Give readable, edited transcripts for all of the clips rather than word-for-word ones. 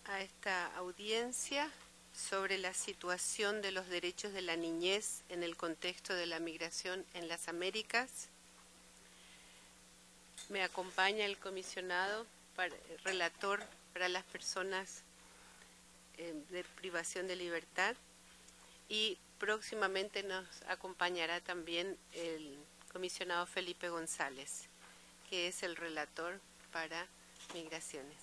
A esta audiencia sobre la situación de los derechos de la niñez en el contexto de la migración en las Américas. Me acompaña el comisionado relator para las personas de privación de libertad y próximamente nos acompañará también el comisionado Felipe González, que es el relator para migraciones.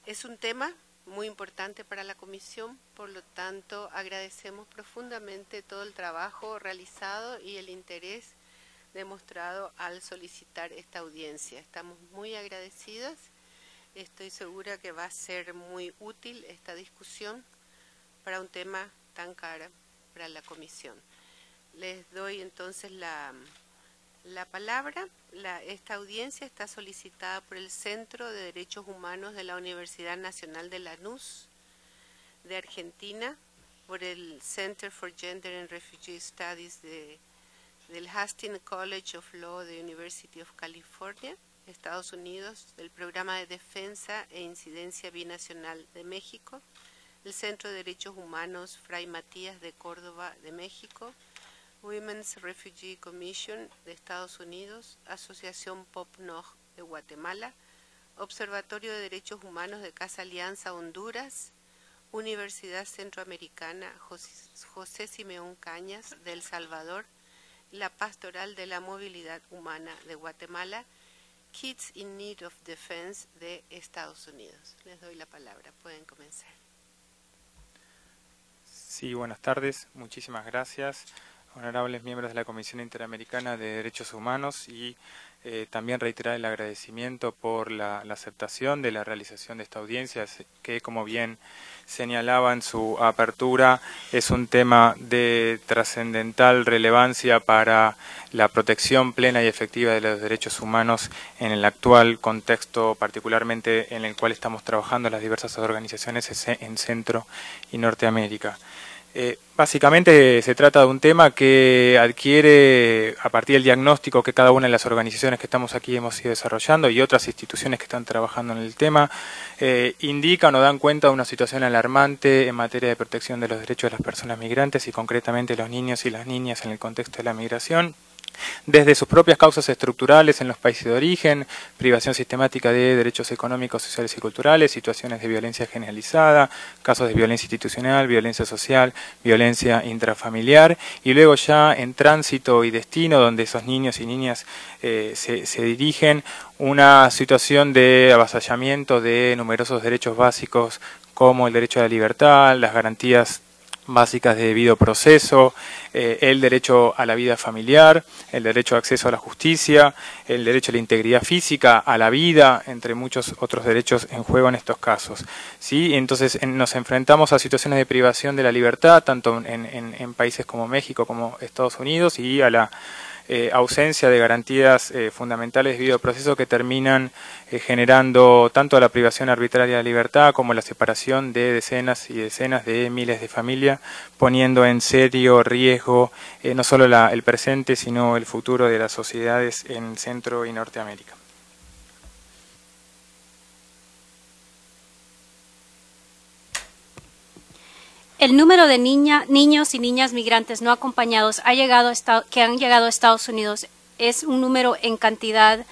Es un tema muy importante para la comisión, por lo tanto agradecemos profundamente todo el trabajo realizado y el interés demostrado al solicitar esta audiencia. Estamos muy agradecidas, estoy segura que va a ser muy útil esta discusión para un tema tan caro para la comisión. Les doy entonces la palabra. Esta audiencia está solicitada por el Centro de Derechos Humanos de la Universidad Nacional de Lanús de Argentina, por el Center for Gender and Refugee Studies del Hastings College of Law de University of California, Estados Unidos, del Programa de Defensa e Incidencia Binacional de México, el Centro de Derechos Humanos Fray Matías de Córdoba de México, Women's Refugee Commission de Estados Unidos, Asociación Pop-Nog de Guatemala, Observatorio de Derechos Humanos de Casa Alianza Honduras, Universidad Centroamericana José Simeón Cañas de El Salvador, la Pastoral de la Movilidad Humana de Guatemala, Kids in Need of Defense de Estados Unidos. Les doy la palabra, pueden comenzar. Sí, buenas tardes, muchísimas gracias. Honorables miembros de la Comisión Interamericana de Derechos Humanos y también reiterar el agradecimiento por la aceptación de la realización de esta audiencia, que como bien señalaba en su apertura, es un tema de trascendental relevancia para la protección plena y efectiva de los derechos humanos en el actual contexto, particularmente en el cual estamos trabajando las diversas organizaciones en Centro y Norteamérica. Básicamente se trata de un tema que adquiere a partir del diagnóstico que cada una de las organizaciones que estamos aquí hemos ido desarrollando y otras instituciones que están trabajando en el tema indican o dan cuenta de una situación alarmante en materia de protección de los derechos de las personas migrantes y concretamente los niños y las niñas en el contexto de la migración, desde sus propias causas estructurales en los países de origen, privación sistemática de derechos económicos, sociales y culturales, situaciones de violencia generalizada, casos de violencia institucional, violencia social, violencia intrafamiliar, y luego ya en tránsito y destino, donde esos niños y niñas se dirigen, una situación de avasallamiento de numerosos derechos básicos como el derecho a la libertad, las garantías básicas de debido proceso, el derecho a la vida familiar, el derecho a acceso a la justicia, el derecho a la integridad física, a la vida, entre muchos otros derechos en juego en estos casos. ¿Sí? Entonces nos enfrentamos a situaciones de privación de la libertad, tanto en países como México como Estados Unidos, y a la ausencia de garantías fundamentales de debido proceso que terminan generando tanto la privación arbitraria de libertad como la separación de decenas y decenas de miles de familias, poniendo en serio riesgo no solo el presente, sino el futuro de las sociedades en Centro y Norteamérica. El número de niños y niñas migrantes no acompañados que han llegado a Estados Unidos es un número en cantidad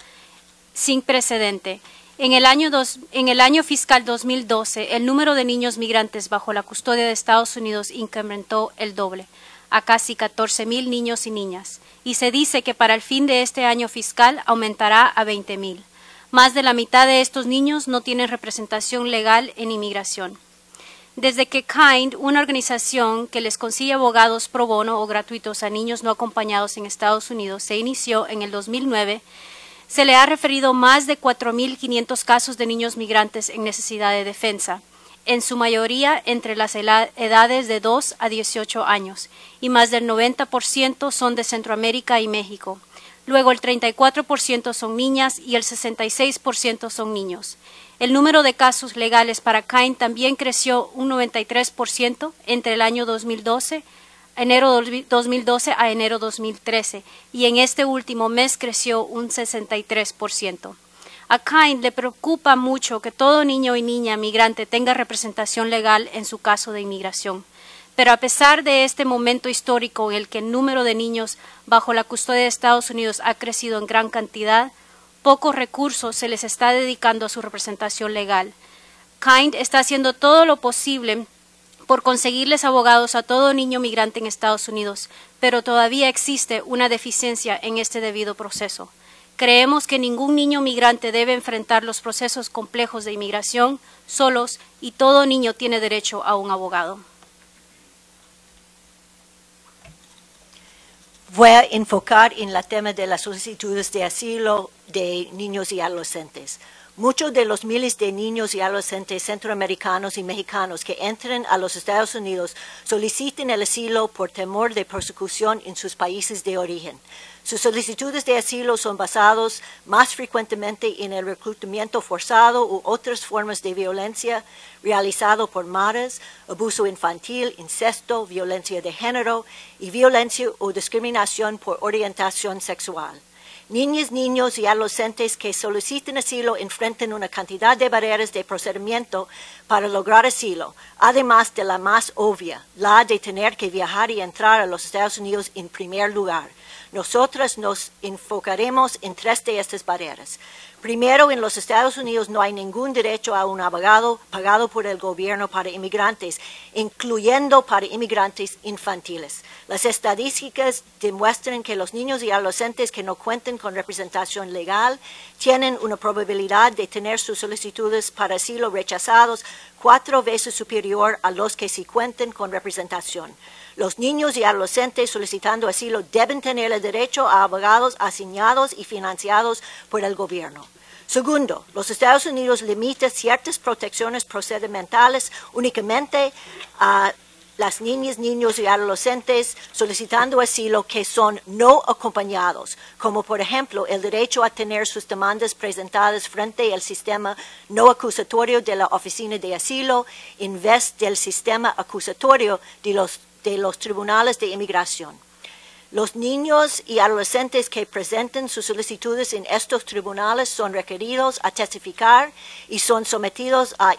sin precedente. En el año fiscal 2012, el número de niños migrantes bajo la custodia de Estados Unidos incrementó el doble, a casi 14,000 niños y niñas, y se dice que para el fin de este año fiscal aumentará a 20,000. Más de la mitad de estos niños no tienen representación legal en inmigración. Desde que KIND, una organización que les consigue abogados pro bono o gratuitos a niños no acompañados en Estados Unidos, se inició en el 2009, se le ha referido más de 4,500 casos de niños migrantes en necesidad de defensa, en su mayoría entre las edades de 2 a 18 años, y más del 90% son de Centroamérica y México. Luego el 34% son niñas y el 66% son niños. El número de casos legales para KIND también creció un 93% entre el año enero 2012 a enero 2013, y en este último mes creció un 63%. A Kind le preocupa mucho que todo niño y niña migrante tenga representación legal en su caso de inmigración. Pero a pesar de este momento histórico en el que el número de niños bajo la custodia de Estados Unidos ha crecido en gran cantidad, pocos recursos se les está dedicando a su representación legal. Kind está haciendo todo lo posible por conseguirles abogados a todo niño migrante en Estados Unidos, pero todavía existe una deficiencia en este debido proceso. Creemos que ningún niño migrante debe enfrentar los procesos complejos de inmigración solos y todo niño tiene derecho a un abogado. Voy a enfocar en el tema de las solicitudes de asilo de niños y adolescentes. Muchos de los miles de niños y adolescentes centroamericanos y mexicanos que entran a los Estados Unidos solicitan el asilo por temor de persecución en sus países de origen. Sus solicitudes de asilo son basadas más frecuentemente en el reclutamiento forzado u otras formas de violencia realizado por maras, abuso infantil, incesto, violencia de género y violencia o discriminación por orientación sexual. Niñas, niños y adolescentes que solicitan asilo enfrentan una cantidad de barreras de procedimiento para lograr asilo, además de la más obvia, la de tener que viajar y entrar a los Estados Unidos en primer lugar. Nosotras nos enfocaremos en 3 de estas barreras. Primero, en los Estados Unidos no hay ningún derecho a un abogado pagado por el gobierno para inmigrantes, incluyendo para inmigrantes infantiles. Las estadísticas demuestran que los niños y adolescentes que no cuentan con representación legal tienen una probabilidad de tener sus solicitudes para asilo rechazados 4 veces superior a los que sí cuentan con representación. Los niños y adolescentes solicitando asilo deben tener el derecho a abogados asignados y financiados por el gobierno. Segundo, los Estados Unidos limitan ciertas protecciones procedimentales únicamente a las niñas, niños y adolescentes solicitando asilo que son no acompañados, como por ejemplo el derecho a tener sus demandas presentadas frente al sistema no acusatorio de la Oficina de Asilo en vez del sistema acusatorio de los tribunales de inmigración. Los niños y adolescentes que presenten sus solicitudes en estos tribunales son requeridos a testificar y son sometidos a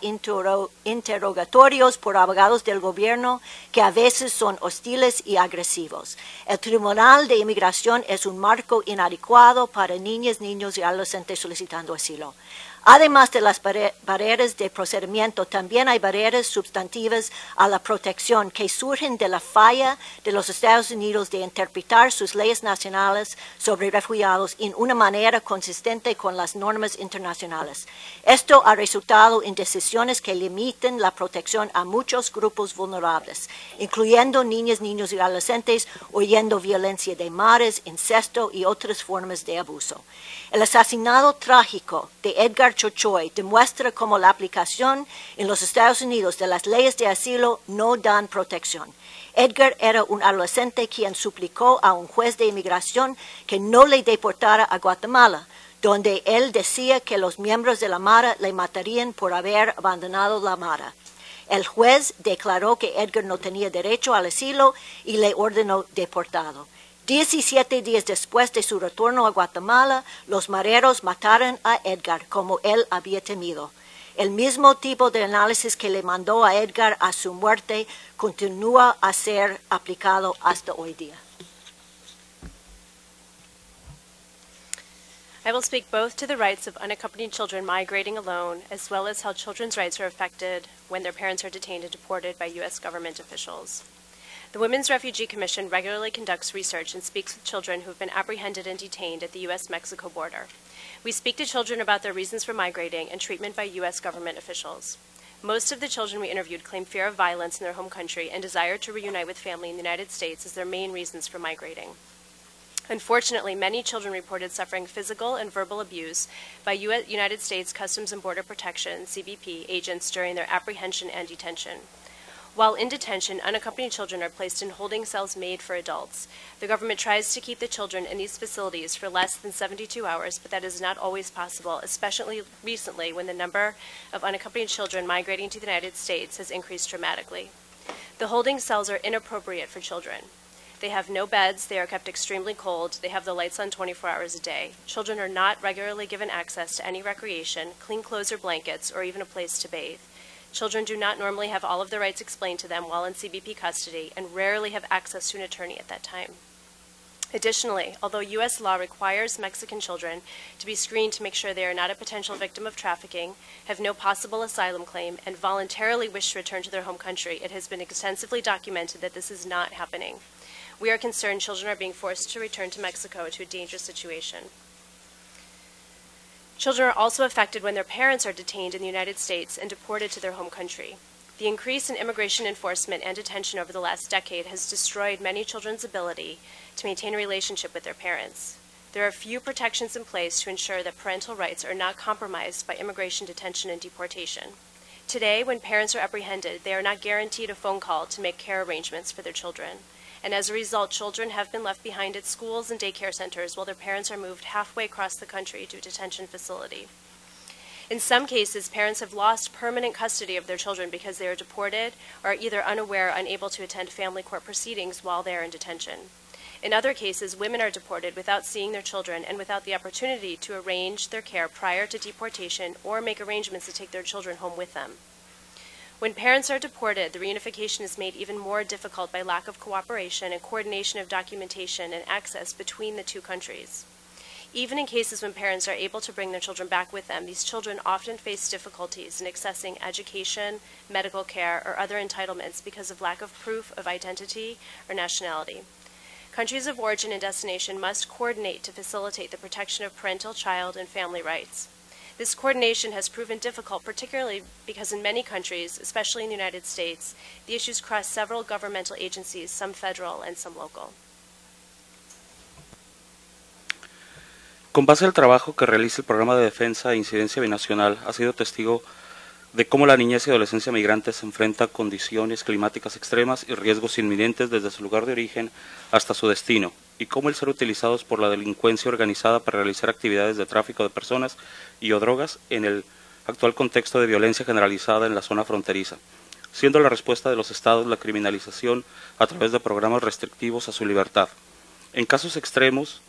interrogatorios por abogados del gobierno que a veces son hostiles y agresivos. El Tribunal de Inmigración es un marco inadecuado para niñas, niños y adolescentes solicitando asilo. Además de las barreras de procedimiento, también hay barreras sustantivas a la protección que surgen de la falla de los Estados Unidos de interpretar sus leyes nacionales sobre refugiados en una manera consistente con las normas internacionales. Esto ha resultado en decisiones que limitan la protección a muchos grupos vulnerables, incluyendo niñas, niños y adolescentes, huyendo violencia de mares, incesto y otras formas de abuso. El asesinato trágico de Edgar Chochoy demuestra cómo la aplicación en los Estados Unidos de las leyes de asilo no dan protección. Edgar era un adolescente quien suplicó a un juez de inmigración que no le deportara a Guatemala, donde él decía que los miembros de la Mara le matarían por haber abandonado la Mara. El juez declaró que Edgar no tenía derecho al asilo y le ordenó deportado. 17 días después de su retorno a Guatemala, los mareros mataron a Edgar como él había temido. El mismo tipo de análisis que le mandó a Edgar a su muerte continúa a ser aplicado hasta hoy día. I will speak both to the rights of unaccompanied children migrating alone, as well as how children's rights are affected when their parents are detained and deported by U.S. government officials. The Women's Refugee Commission regularly conducts research and speaks with children who have been apprehended and detained at the U.S.-Mexico border. We speak to children about their reasons for migrating and treatment by U.S. government officials. Most of the children we interviewed claim fear of violence in their home country and desire to reunite with family in the United States as their main reasons for migrating. Unfortunately, many children reported suffering physical and verbal abuse by United States Customs and Border Protection, CBP, agents during their apprehension and detention. While in detention, unaccompanied children are placed in holding cells made for adults. The government tries to keep the children in these facilities for less than 72 hours, but that is not always possible, especially recently when the number of unaccompanied children migrating to the United States has increased dramatically. The holding cells are inappropriate for children. They have no beds, they are kept extremely cold, they have the lights on 24 hours a day. Children are not regularly given access to any recreation, clean clothes or blankets, or even a place to bathe. Children do not normally have all of their rights explained to them while in CBP custody and rarely have access to an attorney at that time. Additionally, although U.S. law requires Mexican children to be screened to make sure they are not a potential victim of trafficking, have no possible asylum claim, and voluntarily wish to return to their home country, it has been extensively documented that this is not happening. We are concerned children are being forced to return to Mexico to a dangerous situation. Children are also affected when their parents are detained in the United States and deported to their home country. The increase in immigration enforcement and detention over the last decade has destroyed many children's ability to maintain a relationship with their parents. There are few protections in place to ensure that parental rights are not compromised by immigration detention and deportation. Today, when parents are apprehended, they are not guaranteed a phone call to make care arrangements for their children. And as a result, children have been left behind at schools and daycare centers while their parents are moved halfway across the country to a detention facility. In some cases, parents have lost permanent custody of their children because they are deported or are either unaware or unable to attend family court proceedings while they are in detention. In other cases, women are deported without seeing their children and without the opportunity to arrange their care prior to deportation or make arrangements to take their children home with them. When parents are deported, the reunification is made even more difficult by lack of cooperation and coordination of documentation and access between the two countries. Even in cases when parents are able to bring their children back with them, these children often face difficulties in accessing education, medical care, or other entitlements because of lack of proof of identity or nationality. Countries of origin and destination must coordinate to facilitate the protection of parental, child, and family rights. This coordination has proven difficult, particularly because in many countries, especially in the United States, the issues cross several governmental agencies, some federal and some local. Con base al trabajo que realiza el Programa de Defensa e Incidencia Binacional, ha sido testigo de cómo la niñez y adolescencia migrante se enfrenta a condiciones climáticas extremas y riesgos inminentes desde su lugar de origen hasta su destino, y cómo el ser utilizados por la delincuencia organizada para realizar actividades de tráfico de personas y o drogas en el actual contexto de violencia generalizada en la zona fronteriza, siendo la respuesta de los estados la criminalización a través de programas restrictivos a su libertad. En casos extremos,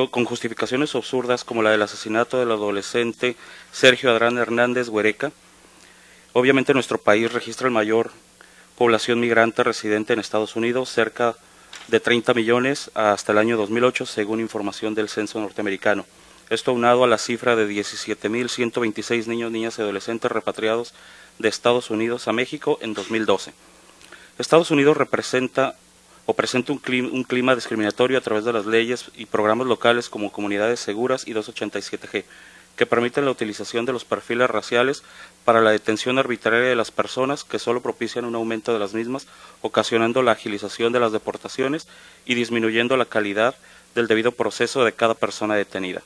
con justificaciones absurdas como la del asesinato del adolescente Sergio Adrián Hernández Huereca. Obviamente nuestro país registra el mayor población migrante residente en Estados Unidos, cerca de 30 millones hasta el año 2008, según información del censo norteamericano. Esto aunado a la cifra de 17.126 niños, niñas y adolescentes repatriados de Estados Unidos a México en 2012. Estados Unidos presenta un clima discriminatorio a través de las leyes y programas locales como Comunidades Seguras y 287G, que permiten la utilización de los perfiles raciales para la detención arbitraria de las personas, que solo propician un aumento de las mismas, ocasionando la agilización de las deportaciones y disminuyendo la calidad del debido proceso de cada persona detenida.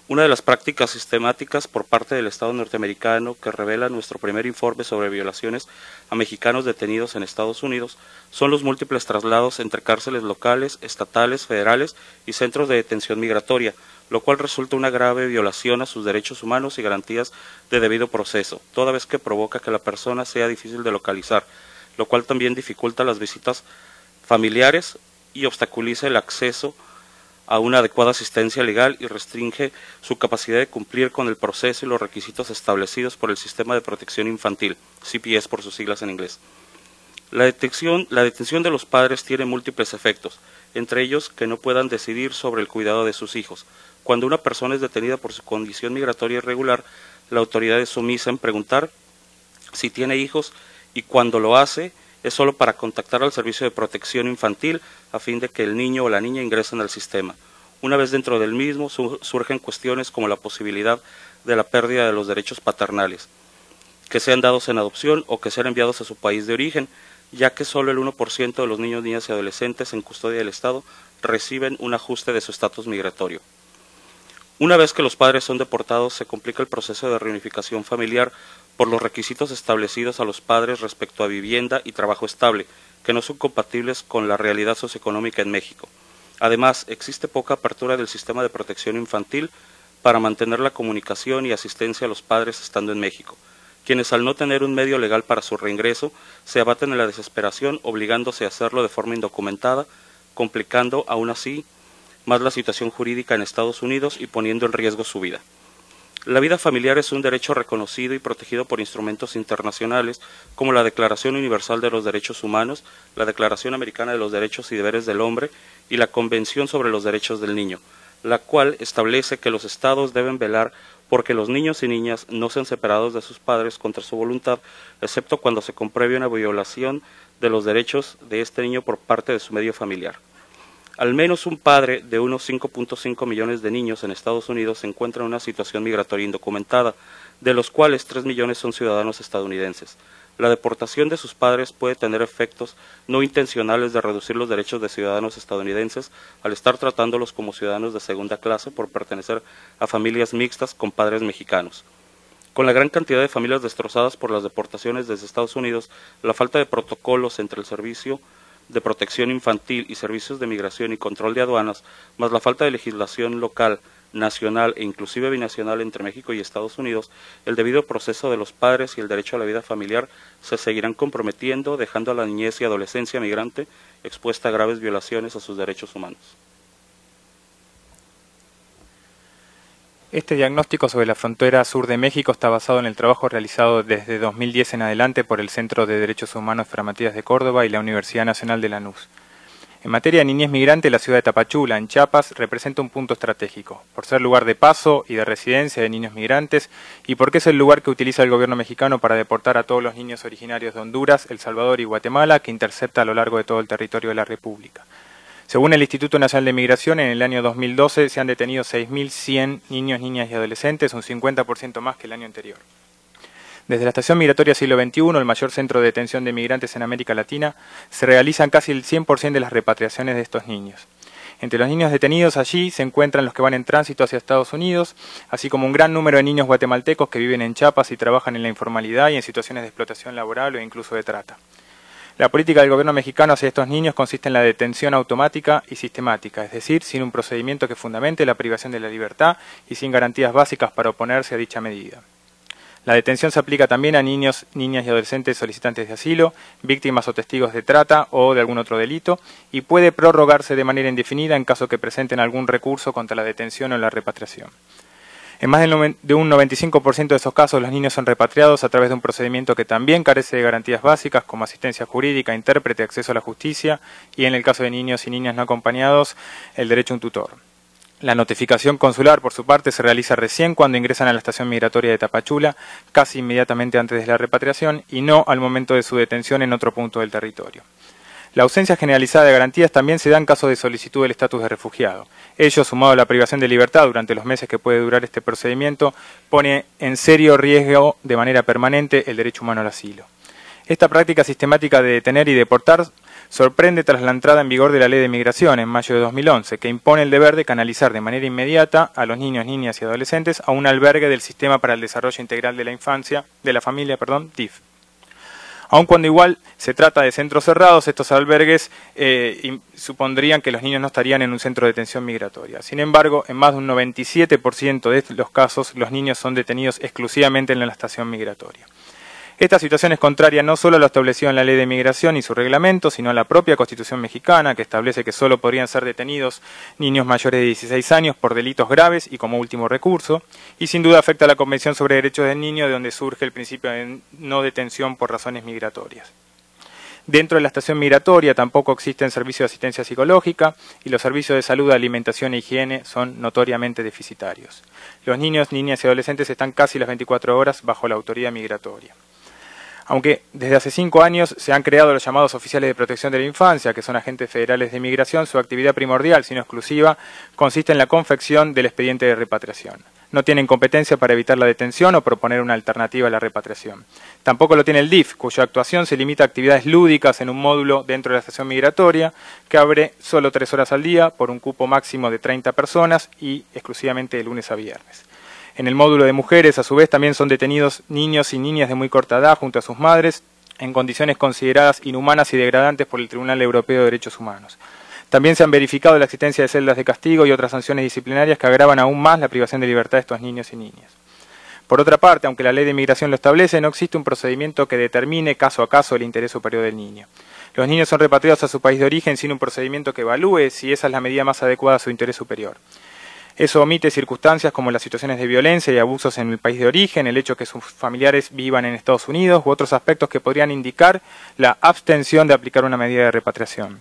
Una de las prácticas sistemáticas por parte del Estado norteamericano que revela nuestro primer informe sobre violaciones a mexicanos detenidos en Estados Unidos son los múltiples traslados entre cárceles locales, estatales, federales y centros de detención migratoria, lo cual resulta una grave violación a sus derechos humanos y garantías de debido proceso, toda vez que provoca que la persona sea difícil de localizar, lo cual también dificulta las visitas familiares y obstaculiza el acceso a una adecuada asistencia legal y restringe su capacidad de cumplir con el proceso y los requisitos establecidos por el Sistema de Protección Infantil, CPS por sus siglas en inglés. La detención de los padres tiene múltiples efectos, entre ellos que no puedan decidir sobre el cuidado de sus hijos. Cuando una persona es detenida por su condición migratoria irregular, la autoridad es sumisa en preguntar si tiene hijos, y cuando lo hace es solo para contactar al Servicio de Protección Infantil a fin de que el niño o la niña ingresen al sistema. Una vez dentro del mismo, surgen cuestiones como la posibilidad de la pérdida de los derechos paternales, que sean dados en adopción o que sean enviados a su país de origen, ya que solo el 1% de los niños, niñas y adolescentes en custodia del Estado reciben un ajuste de su estatus migratorio. Una vez que los padres son deportados, se complica el proceso de reunificación familiar por los requisitos establecidos a los padres respecto a vivienda y trabajo estable, que no son compatibles con la realidad socioeconómica en México. Además, existe poca apertura del sistema de protección infantil para mantener la comunicación y asistencia a los padres estando en México. quienes al no tener un medio legal para su reingreso, se abaten en la desesperación, obligándose a hacerlo de forma indocumentada, complicando aún así más la situación jurídica en Estados Unidos y poniendo en riesgo su vida. La vida familiar es un derecho reconocido y protegido por instrumentos internacionales como la Declaración Universal de los Derechos Humanos, la Declaración Americana de los Derechos y Deberes del Hombre y la Convención sobre los Derechos del Niño, la cual establece que los estados deben velar porque los niños y niñas no sean separados de sus padres contra su voluntad, excepto cuando se compruebe una violación de los derechos de este niño por parte de su medio familiar. Al menos un padre de unos 5.5 millones de niños en Estados Unidos se encuentra en una situación migratoria indocumentada, de los cuales 3 millones son ciudadanos estadounidenses. La deportación de sus padres puede tener efectos no intencionales de reducir los derechos de ciudadanos estadounidenses al estar tratándolos como ciudadanos de segunda clase por pertenecer a familias mixtas con padres mexicanos. Con la gran cantidad de familias destrozadas por las deportaciones desde Estados Unidos, la falta de protocolos entre el Servicio de Protección Infantil y Servicios de Migración y Control de Aduanas, más la falta de legislación local, nacional e inclusive binacional entre México y Estados Unidos, el debido proceso de los padres y el derecho a la vida familiar se seguirán comprometiendo, dejando a la niñez y adolescencia migrante expuesta a graves violaciones a sus derechos humanos. Este diagnóstico sobre la frontera sur de México está basado en el trabajo realizado desde 2010 en adelante por el Centro de Derechos Humanos Fray Matías de Córdoba y la Universidad Nacional de Lanús. En materia de niñez migrante, la ciudad de Tapachula, en Chiapas, representa un punto estratégico, por ser lugar de paso y de residencia de niños migrantes, y porque es el lugar que utiliza el gobierno mexicano para deportar a todos los niños originarios de Honduras, El Salvador y Guatemala, que intercepta a lo largo de todo el territorio de la República. Según el Instituto Nacional de Migración, en el año 2012 se han detenido 6.100 niños, niñas y adolescentes, un 50% más que el año anterior. Desde la Estación Migratoria Siglo XXI, el mayor centro de detención de migrantes en América Latina, se realizan casi el 100% de las repatriaciones de estos niños. Entre los niños detenidos allí se encuentran los que van en tránsito hacia Estados Unidos, así como un gran número de niños guatemaltecos que viven en Chiapas y trabajan en la informalidad y en situaciones de explotación laboral o incluso de trata. La política del gobierno mexicano hacia estos niños consiste en la detención automática y sistemática, es decir, sin un procedimiento que fundamente la privación de la libertad y sin garantías básicas para oponerse a dicha medida. La detención se aplica también a niños, niñas y adolescentes solicitantes de asilo, víctimas o testigos de trata o de algún otro delito, y puede prorrogarse de manera indefinida en caso que presenten algún recurso contra la detención o la repatriación. En más de un 95% de esos casos, los niños son repatriados a través de un procedimiento que también carece de garantías básicas como asistencia jurídica, intérprete, acceso a la justicia y, en el caso de niños y niñas no acompañados, el derecho a un tutor. La notificación consular, por su parte, se realiza recién cuando ingresan a la estación migratoria de Tapachula, casi inmediatamente antes de la repatriación, y no al momento de su detención en otro punto del territorio. La ausencia generalizada de garantías también se da en caso de solicitud del estatus de refugiado. Ello, sumado a la privación de libertad durante los meses que puede durar este procedimiento, pone en serio riesgo de manera permanente el derecho humano al asilo. Esta práctica sistemática de detener y deportar sorprende tras la entrada en vigor de la Ley de Migración en mayo de 2011, que impone el deber de canalizar de manera inmediata a los niños, niñas y adolescentes a un albergue del Sistema para el Desarrollo Integral de la Familia, DIF. Aun cuando igual se trata de centros cerrados, estos albergues supondrían que los niños no estarían en un centro de detención migratoria. Sin embargo, en más de un 97% de los casos, los niños son detenidos exclusivamente en la estación migratoria. Esta situación es contraria no solo a lo establecido en la Ley de Migración y su reglamento, sino a la propia Constitución mexicana, que establece que solo podrían ser detenidos niños mayores de 16 años por delitos graves y como último recurso, y sin duda afecta a la Convención sobre Derechos del Niño, de donde surge el principio de no detención por razones migratorias. Dentro de la estación migratoria tampoco existen servicios de asistencia psicológica y los servicios de salud, alimentación e higiene son notoriamente deficitarios. Los niños, niñas y adolescentes están casi las 24 horas bajo la autoridad migratoria. Aunque desde hace 5 años se han creado los llamados oficiales de protección de la infancia, que son agentes federales de migración, su actividad primordial, si no exclusiva, consiste en la confección del expediente de repatriación. No tienen competencia para evitar la detención o proponer una alternativa a la repatriación. Tampoco lo tiene el DIF, cuya actuación se limita a actividades lúdicas en un módulo dentro de la estación migratoria, que abre solo 3 horas al día por un cupo máximo de 30 personas y exclusivamente de lunes a viernes. En el módulo de mujeres, a su vez, también son detenidos niños y niñas de muy corta edad junto a sus madres, en condiciones consideradas inhumanas y degradantes por el Tribunal Europeo de Derechos Humanos. También se han verificado la existencia de celdas de castigo y otras sanciones disciplinarias que agravan aún más la privación de libertad de estos niños y niñas. Por otra parte, aunque la ley de migración lo establece, no existe un procedimiento que determine caso a caso el interés superior del niño. Los niños son repatriados a su país de origen sin un procedimiento que evalúe si esa es la medida más adecuada a su interés superior. Eso omite circunstancias como las situaciones de violencia y abusos en el país de origen, el hecho de que sus familiares vivan en Estados Unidos u otros aspectos que podrían indicar la abstención de aplicar una medida de repatriación.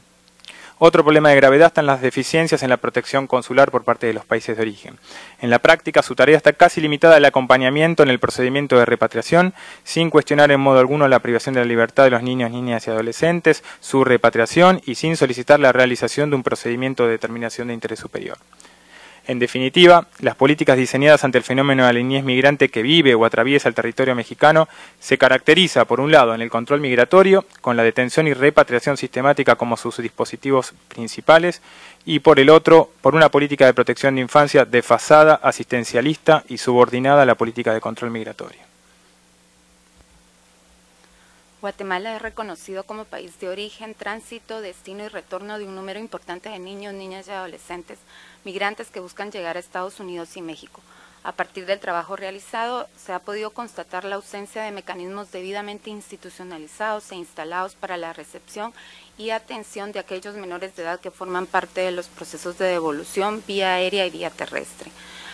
Otro problema de gravedad está en las deficiencias en la protección consular por parte de los países de origen. En la práctica, su tarea está casi limitada al acompañamiento en el procedimiento de repatriación, sin cuestionar en modo alguno la privación de la libertad de los niños, niñas y adolescentes, su repatriación y sin solicitar la realización de un procedimiento de determinación de interés superior. En definitiva, las políticas diseñadas ante el fenómeno de la niñez migrante que vive o atraviesa el territorio mexicano se caracteriza, por un lado, en el control migratorio, con la detención y repatriación sistemática como sus dispositivos principales, y por el otro, por una política de protección de infancia desfasada, asistencialista y subordinada a la política de control migratorio. Guatemala es reconocido como país de origen, tránsito, destino y retorno de un número importante de niños, niñas y adolescentes migrantes que buscan llegar a Estados Unidos y México. A partir del trabajo realizado, se ha podido constatar la ausencia de mecanismos debidamente institucionalizados e instalados para la recepción y atención de aquellos menores de edad que forman parte de los procesos de devolución vía aérea y vía terrestre.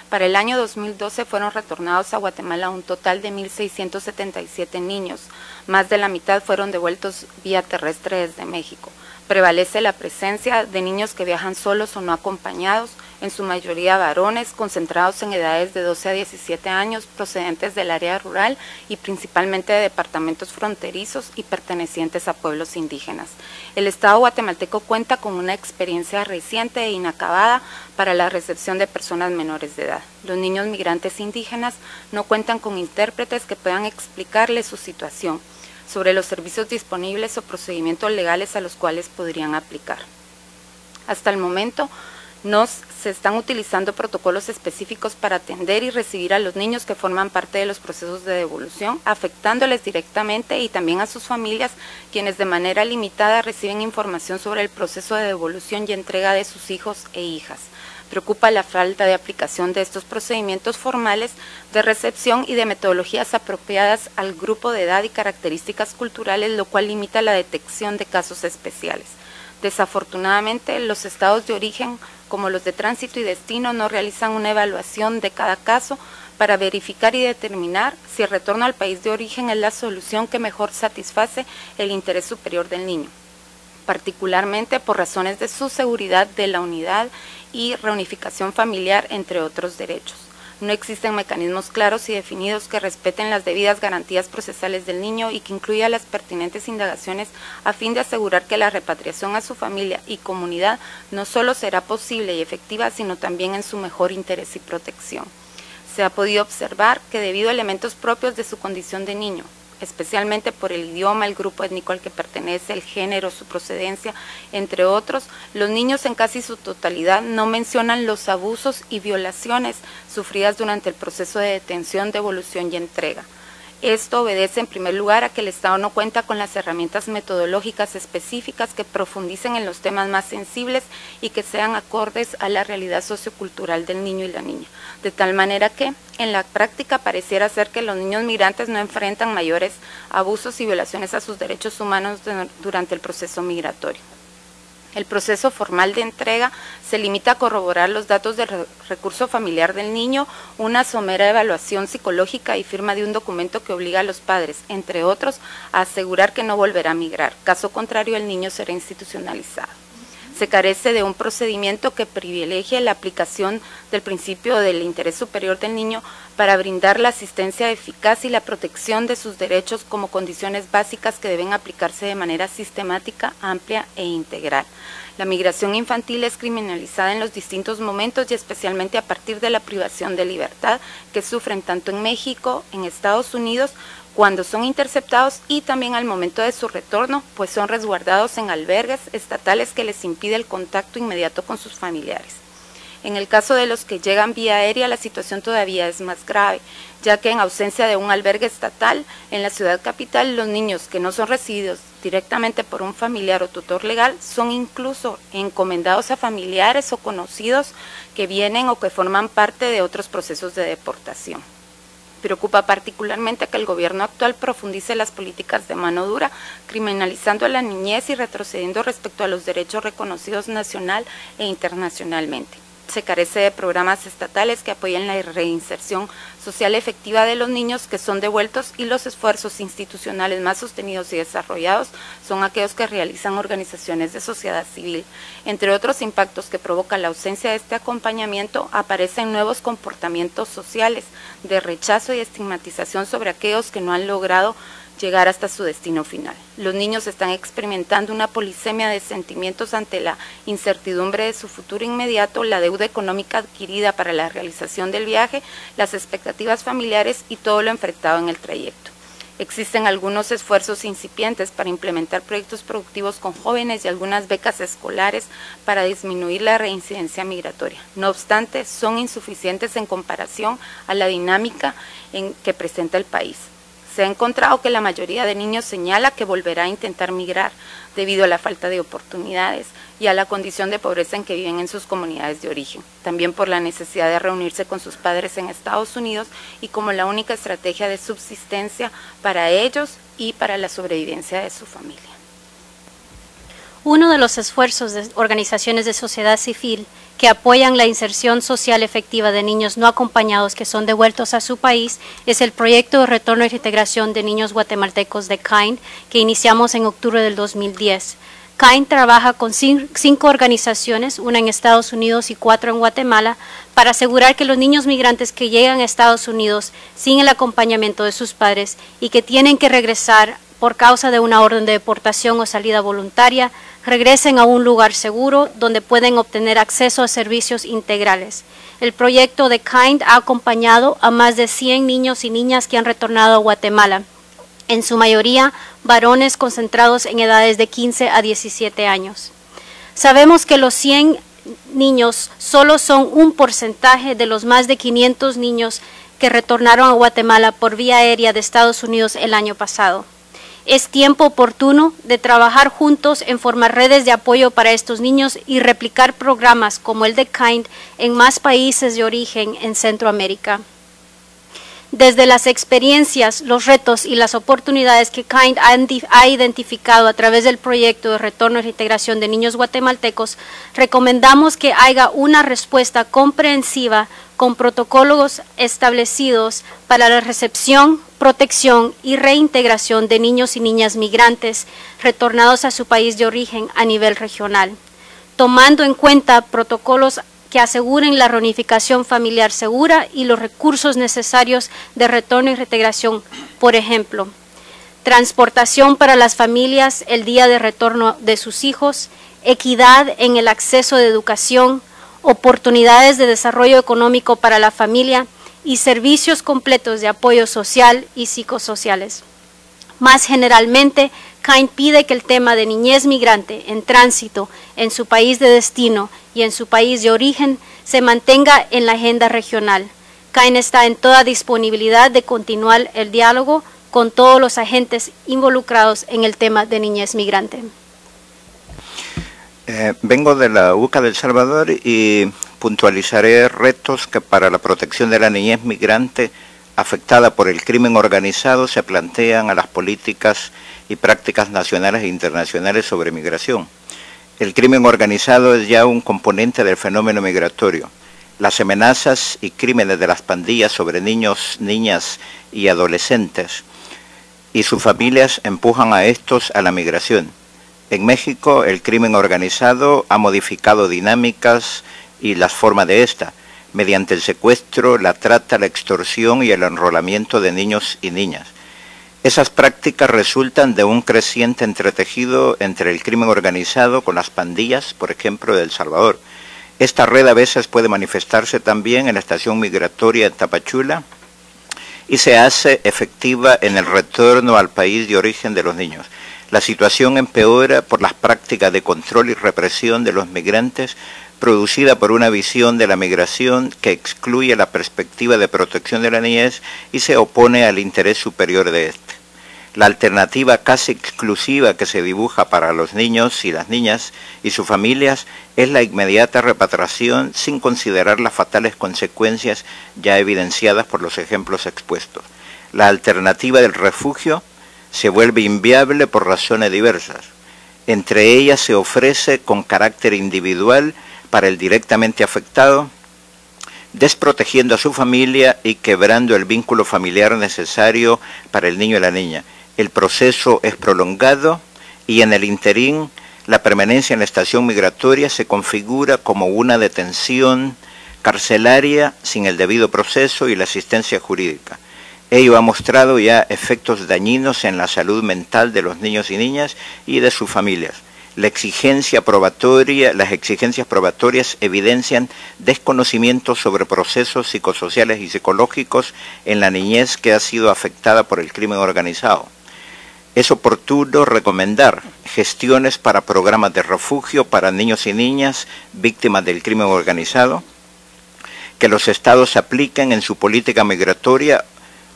Para el año 2012 fueron retornados a Guatemala un total de 1.677 niños. Más de la mitad fueron devueltos vía terrestre desde México. Prevalece la presencia de niños que viajan solos o no acompañados, en su mayoría varones, concentrados en edades de 12 a 17 años, procedentes del área rural y principalmente de departamentos fronterizos y pertenecientes a pueblos indígenas. El Estado guatemalteco cuenta con una experiencia reciente e inacabada para la recepción de personas menores de edad. Los niños migrantes indígenas no cuentan con intérpretes que puedan explicarles su situación, sobre los servicios disponibles o procedimientos legales a los cuales podrían aplicar. Hasta el momento no se están utilizando protocolos específicos para atender y recibir a los niños que forman parte de los procesos de devolución, afectándoles directamente y también a sus familias, quienes de manera limitada reciben información sobre el proceso de devolución y entrega de sus hijos e hijas. Preocupa la falta de aplicación de estos procedimientos formales de recepción y de metodologías apropiadas al grupo de edad y características culturales, lo cual limita la detección de casos especiales. Desafortunadamente, los estados de origen, como los de tránsito y destino, no realizan una evaluación de cada caso para verificar y determinar si el retorno al país de origen es la solución que mejor satisface el interés superior del niño, particularmente por razones de su seguridad, de la unidad y reunificación familiar, entre otros derechos. No existen mecanismos claros y definidos que respeten las debidas garantías procesales del niño y que incluyan las pertinentes indagaciones a fin de asegurar que la repatriación a su familia y comunidad no solo será posible y efectiva, sino también en su mejor interés y protección. Se ha podido observar que debido a elementos propios de su condición de niño, especialmente por el idioma, el grupo étnico al que pertenece, el género, su procedencia, entre otros, los niños en casi su totalidad no mencionan los abusos y violaciones sufridas durante el proceso de detención, devolución y entrega. Esto obedece en primer lugar a que el Estado no cuenta con las herramientas metodológicas específicas que profundicen en los temas más sensibles y que sean acordes a la realidad sociocultural del niño y la niña, de tal manera que en la práctica pareciera ser que los niños migrantes no enfrentan mayores abusos y violaciones a sus derechos humanos durante el proceso migratorio. El proceso formal de entrega se limita a corroborar los datos del recurso familiar del niño, una somera evaluación psicológica y firma de un documento que obliga a los padres, entre otros, a asegurar que no volverá a migrar. Caso contrario, el niño será institucionalizado. Se carece de un procedimiento que privilegie la aplicación del principio del interés superior del niño para brindar la asistencia eficaz y la protección de sus derechos como condiciones básicas que deben aplicarse de manera sistemática, amplia e integral. La migración infantil es criminalizada en los distintos momentos y especialmente a partir de la privación de libertad que sufren tanto en México, en Estados Unidos, cuando son interceptados y también al momento de su retorno, pues son resguardados en albergues estatales que les impide el contacto inmediato con sus familiares. En el caso de los que llegan vía aérea, la situación todavía es más grave, ya que en ausencia de un albergue estatal en la ciudad capital, los niños que no son recibidos directamente por un familiar o tutor legal son incluso encomendados a familiares o conocidos que vienen o que forman parte de otros procesos de deportación. Preocupa particularmente que el gobierno actual profundice las políticas de mano dura, criminalizando a la niñez y retrocediendo respecto a los derechos reconocidos nacional e internacionalmente. Se carece de programas estatales que apoyen la reinserción social efectiva de los niños que son devueltos, y los esfuerzos institucionales más sostenidos y desarrollados son aquellos que realizan organizaciones de sociedad civil. Entre otros impactos que provoca la ausencia de este acompañamiento, aparecen nuevos comportamientos sociales de rechazo y estigmatización sobre aquellos que no han logrado llegar hasta su destino final. Los niños están experimentando una polisemia de sentimientos ante la incertidumbre de su futuro inmediato, la deuda económica adquirida para la realización del viaje, las expectativas familiares y todo lo enfrentado en el trayecto. Existen algunos esfuerzos incipientes para implementar proyectos productivos con jóvenes y algunas becas escolares para disminuir la reincidencia migratoria. No obstante, son insuficientes en comparación a la dinámica que presenta el país. Se ha encontrado que la mayoría de niños señala que volverá a intentar migrar debido a la falta de oportunidades y a la condición de pobreza en que viven en sus comunidades de origen. También por la necesidad de reunirse con sus padres en Estados Unidos y como la única estrategia de subsistencia para ellos y para la sobrevivencia de su familia. Uno de los esfuerzos de organizaciones de sociedad civil que apoyan la inserción social efectiva de niños no acompañados que son devueltos a su país es el proyecto de retorno y reintegración de niños guatemaltecos de KIND, que iniciamos en octubre del 2010. KIND trabaja con 5 organizaciones, una en Estados Unidos y 4 en Guatemala, para asegurar que los niños migrantes que llegan a Estados Unidos sin el acompañamiento de sus padres y que tienen que regresar por causa de una orden de deportación o salida voluntaria, regresen a un lugar seguro donde pueden obtener acceso a servicios integrales. El proyecto de KIND ha acompañado a más de 100 niños y niñas que han retornado a Guatemala, en su mayoría varones concentrados en edades de 15 a 17 años. Sabemos que los 100 niños solo son un porcentaje de los más de 500 niños que retornaron a Guatemala por vía aérea de Estados Unidos el año pasado. Es tiempo oportuno de trabajar juntos en formar redes de apoyo para estos niños y replicar programas como el de KIND en más países de origen en Centroamérica. Desde las experiencias, los retos y las oportunidades que KIND ha identificado a través del proyecto de retorno y reintegración de niños guatemaltecos, recomendamos que haya una respuesta comprensiva con protocolos establecidos para la recepción, protección y reintegración de niños y niñas migrantes retornados a su país de origen a nivel regional, tomando en cuenta protocolos que aseguren la reunificación familiar segura y los recursos necesarios de retorno y reintegración, por ejemplo, transportación para las familias el día de retorno de sus hijos, equidad en el acceso de educación, oportunidades de desarrollo económico para la familia y servicios completos de apoyo social y psicosociales. Más generalmente, KIND pide que el tema de niñez migrante en tránsito en su país de destino y en su país de origen se mantenga en la agenda regional. KIND está en toda disponibilidad de continuar el diálogo con todos los agentes involucrados en el tema de niñez migrante. Vengo de la UCA de El Salvador y puntualizaré retos que para la protección de la niñez migrante afectada por el crimen organizado se plantean a las políticas y prácticas nacionales e internacionales sobre migración. El crimen organizado es ya un componente del fenómeno migratorio. Las amenazas y crímenes de las pandillas sobre niños, niñas y adolescentes y sus familias empujan a estos a la migración. En México, el crimen organizado ha modificado dinámicas y las formas de esta, mediante el secuestro, la trata, la extorsión y el enrolamiento de niños y niñas. Esas prácticas resultan de un creciente entretejido entre el crimen organizado con las pandillas, por ejemplo, de El Salvador. Esta red a veces puede manifestarse también en la estación migratoria de Tapachula y se hace efectiva en el retorno al país de origen de los niños. La situación empeora por las prácticas de control y represión de los migrantes producida por una visión de la migración que excluye la perspectiva de protección de la niñez y se opone al interés superior de éste. La alternativa casi exclusiva que se dibuja para los niños y las niñas y sus familias es la inmediata repatriación sin considerar las fatales consecuencias ya evidenciadas por los ejemplos expuestos. La alternativa del refugio se vuelve inviable por razones diversas. Entre ellas se ofrece con carácter individual para el directamente afectado, desprotegiendo a su familia y quebrando el vínculo familiar necesario para el niño y la niña. El proceso es prolongado y en el interín la permanencia en la estación migratoria se configura como una detención carcelaria sin el debido proceso y la asistencia jurídica. Ello ha mostrado ya efectos dañinos en la salud mental de los niños y niñas y de sus familias. Las exigencias probatorias evidencian desconocimiento sobre procesos psicosociales y psicológicos en la niñez que ha sido afectada por el crimen organizado. Es oportuno recomendar gestiones para programas de refugio para niños y niñas víctimas del crimen organizado, que los estados apliquen en su política migratoria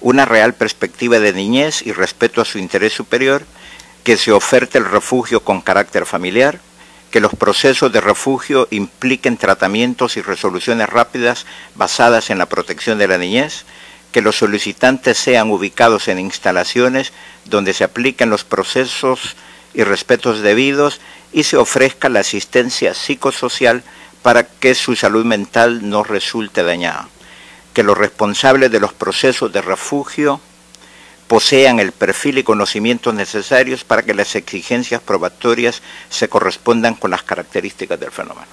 una real perspectiva de niñez y respeto a su interés superior, que se oferte el refugio con carácter familiar, que los procesos de refugio impliquen tratamientos y resoluciones rápidas basadas en la protección de la niñez, que los solicitantes sean ubicados en instalaciones donde se apliquen los procesos y respetos debidos y se ofrezca la asistencia psicosocial para que su salud mental no resulte dañada, que los responsables de los procesos de refugio posean el perfil y conocimientos necesarios para que las exigencias probatorias se correspondan con las características del fenómeno.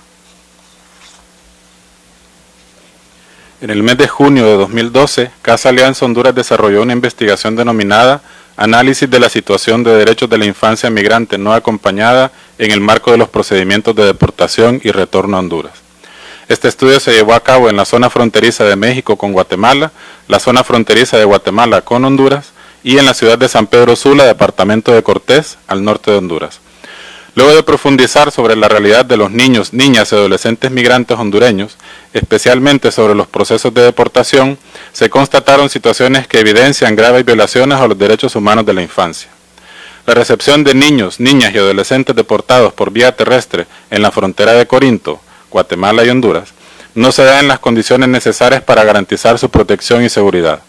En el mes de junio de 2012, Casa Alianza Honduras desarrolló una investigación denominada Análisis de la situación de derechos de la infancia migrante no acompañada en el marco de los procedimientos de deportación y retorno a Honduras. Este estudio se llevó a cabo en la zona fronteriza de México con Guatemala, la zona fronteriza de Guatemala con Honduras y en la ciudad de San Pedro Sula, departamento de Cortés, al norte de Honduras. Luego de profundizar sobre la realidad de los niños, niñas y adolescentes migrantes hondureños, especialmente sobre los procesos de deportación, se constataron situaciones que evidencian graves violaciones a los derechos humanos de la infancia. La recepción de niños, niñas y adolescentes deportados por vía terrestre en la frontera de Corinto, Guatemala y Honduras, no se da en las condiciones necesarias para garantizar su protección y seguridad.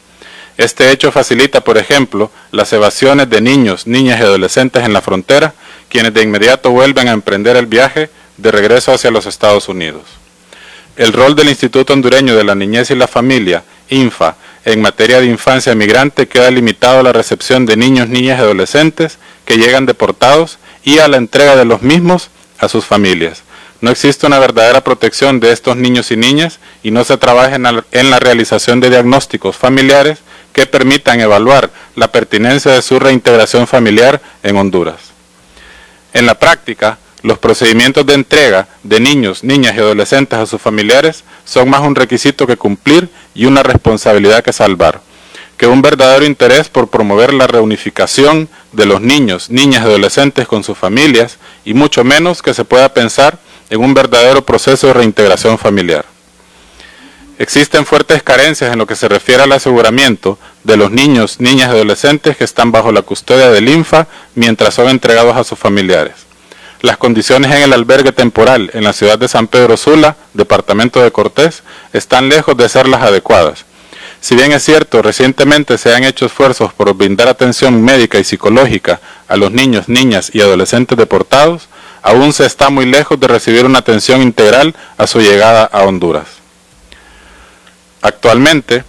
Este hecho facilita, por ejemplo, las evasiones de niños, niñas y adolescentes en la frontera, quienes de inmediato vuelven a emprender el viaje de regreso hacia los Estados Unidos. El rol del Instituto Hondureño de la Niñez y la Familia, INFA, en materia de infancia migrante queda limitado a la recepción de niños, niñas y adolescentes que llegan deportados y a la entrega de los mismos a sus familias. No existe una verdadera protección de estos niños y niñas y no se trabaja en la realización de diagnósticos familiares que permitan evaluar la pertinencia de su reintegración familiar en Honduras. En la práctica, los procedimientos de entrega de niños, niñas y adolescentes a sus familiares son más un requisito que cumplir y una responsabilidad que salvar, que un verdadero interés por promover la reunificación de los niños, niñas y adolescentes con sus familias y mucho menos que se pueda pensar en un verdadero proceso de reintegración familiar. Existen fuertes carencias en lo que se refiere al aseguramiento de los niños, niñas y adolescentes que están bajo la custodia del INFA mientras son entregados a sus familiares. Las condiciones en el albergue temporal en la ciudad de San Pedro Sula, departamento de Cortés, están lejos de ser las adecuadas. Si bien es cierto, recientemente se han hecho esfuerzos por brindar atención médica y psicológica a los niños, niñas y adolescentes deportados, aún se está muy lejos de recibir una atención integral a su llegada a Honduras. Actualmente,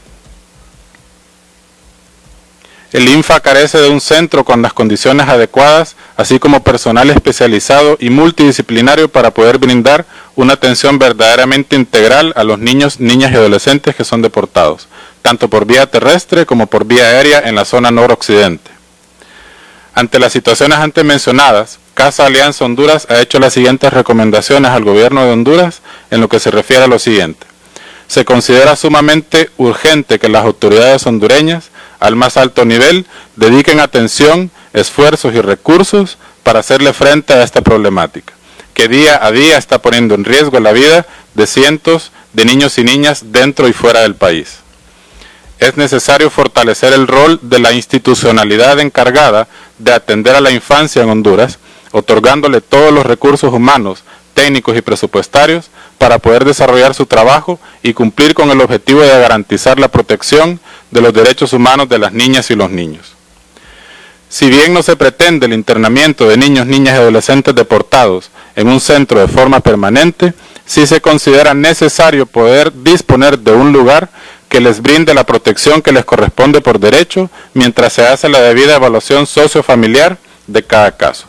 el INFA carece de un centro con las condiciones adecuadas, así como personal especializado y multidisciplinario para poder brindar una atención verdaderamente integral a los niños, niñas y adolescentes que son deportados, tanto por vía terrestre como por vía aérea en la zona noroccidente. Ante las situaciones antes mencionadas, Casa Alianza Honduras ha hecho las siguientes recomendaciones al gobierno de Honduras en lo que se refiere a lo siguiente. Se considera sumamente urgente que las autoridades hondureñas, al más alto nivel, dediquen atención, esfuerzos y recursos para hacerle frente a esta problemática, que día a día está poniendo en riesgo la vida de cientos de niños y niñas dentro y fuera del país. es necesario fortalecer el rol de la institucionalidad encargada de atender a la infancia en Honduras, otorgándole todos los recursos humanos, técnicos y presupuestarios para poder desarrollar su trabajo y cumplir con el objetivo de garantizar la protección de los derechos humanos de las niñas y los niños. Si bien no se pretende el internamiento de niños, niñas y adolescentes deportados en un centro de forma permanente, sí se considera necesario poder disponer de un lugar que les brinde la protección que les corresponde por derecho, mientras se hace la debida evaluación sociofamiliar de cada caso.